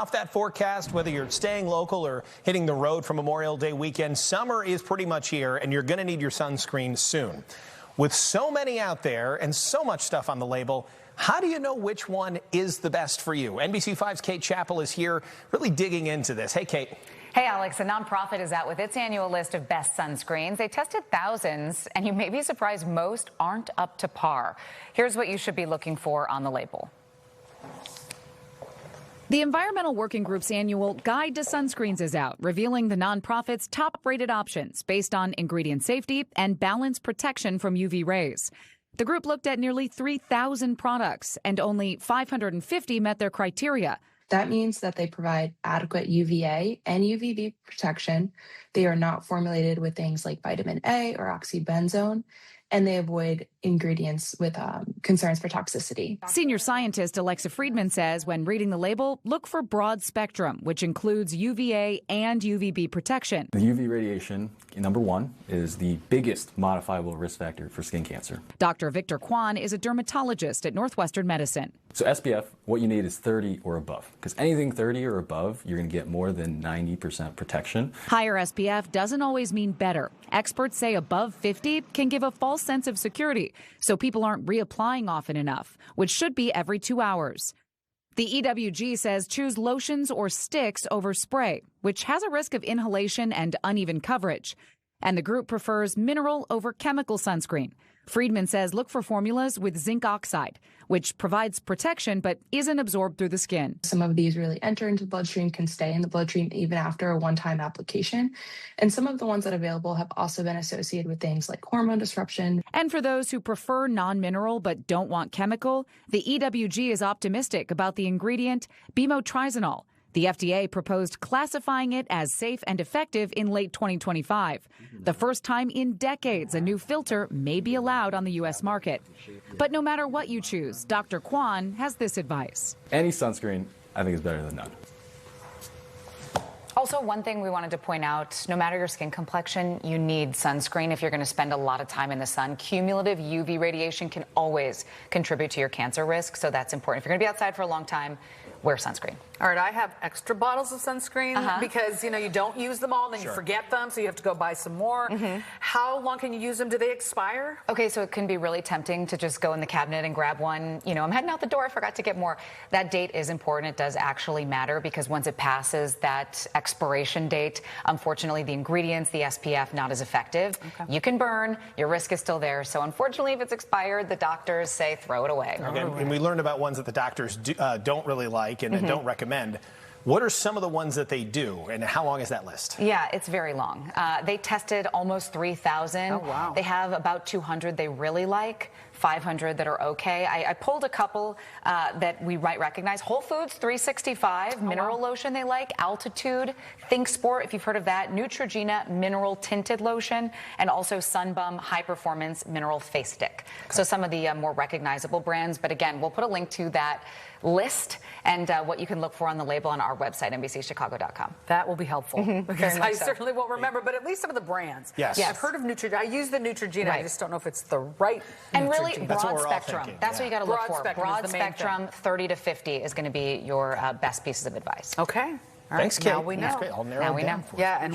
off that forecast, whether you're staying local or hitting the road for Memorial Day weekend, summer is pretty much here, and you're going to need your sunscreen soon. With so many out there and so much stuff on the label, how do you know which one is the best for you? NBC5's Kate Chappell is here really digging into this. Hey, Kate. Hey, Alex, a nonprofit is out with its annual list of best sunscreens. They tested thousands, and you may be surprised most aren't up to par. Here's what you should be looking for on the label. The Environmental Working Group's annual Guide to Sunscreens is out, revealing the nonprofit's top-rated options based on ingredient safety and balanced protection from UV rays. The group looked at nearly 3,000 products, and only 550 met their criteria. That means that they provide adequate UVA and UVB protection. They are not formulated with things like vitamin A or oxybenzone, and they avoid ingredients with concerns for toxicity. Senior scientist Alexa Friedman says when reading the label, look for broad spectrum, which includes UVA and UVB protection. The UV radiation, number one, is the biggest modifiable risk factor for skin cancer. Dr. Victor Kwan is a dermatologist at Northwestern Medicine. So SPF, what you need is 30 or above, because anything 30 or above, you're going to get more than 90% protection. Higher SPF doesn't always mean better. Experts say above 50 can give a false sense of security, so people aren't reapplying often enough, which should be every 2 hours. The EWG says choose lotions or sticks over spray, which has a risk of inhalation and uneven coverage. And the group prefers mineral over chemical sunscreen. Friedman says look for formulas with zinc oxide, which provides protection but isn't absorbed through the skin. Some of these really enter into the bloodstream, can stay in the bloodstream even after a one-time application. And some of the ones that are available have also been associated with things like hormone disruption. And for those who prefer non-mineral but don't want chemical, the EWG is optimistic about the ingredient bimotrizonol. The FDA proposed classifying it as safe and effective in late 2025. The first time in decades a new filter may be allowed on the U.S. market. But no matter what you choose, Dr. Kwan has this advice. Any sunscreen, I think, is better than none. Also, one thing we wanted to point out, no matter your skin complexion, you need sunscreen if you're going to spend a lot of time in the sun. Cumulative UV radiation can always contribute to your cancer risk, so that's important. If you're going to be outside for a long time, wear sunscreen. All right, I have extra bottles of sunscreen because, you know, you don't use them all, then you forget them, so you have to go buy some more. How long can you use them? Do they expire? Okay, so it can be really tempting to just go in the cabinet and grab one. You know, I'm heading out the door, I forgot to get more. That date is important. It does actually matter because once it passes that expiration date, unfortunately, the ingredients, the SPF, not as effective. You can burn, your risk is still there. So unfortunately, if it's expired, the doctors say throw it away. And we learned about ones that the doctors don't really like and don't recommend. What are some of the ones that they do, and how long is that list? Yeah, it's very long. They tested almost 3,000. Oh, wow. They have about 200 they really like, 500 that are okay. I pulled a couple that we might recognize. Whole Foods 365, mineral lotion they like. Altitude, Think Sport, if you've heard of that. Neutrogena mineral tinted lotion, and also Sunbum high performance mineral face stick. So some of the more recognizable brands, but again, we'll put a link to that list and what you can look for on the label on our website, NBCChicago.com. That will be helpful because I so. certainly won't remember, but at least some of the brands. Yes. I've heard of Neutrogena. I use the Neutrogena. I just don't know if it's the right And Neutrogena. really That's what broad we're all spectrum. thinking. That's what you got to look for. Broad Spectrum is the main spectrum, 30 to 50 is going to be your best pieces of advice. Okay. All right. Thanks, Kate. Now we know. That's great. I'll narrow Now it we down know. for you. Yeah. And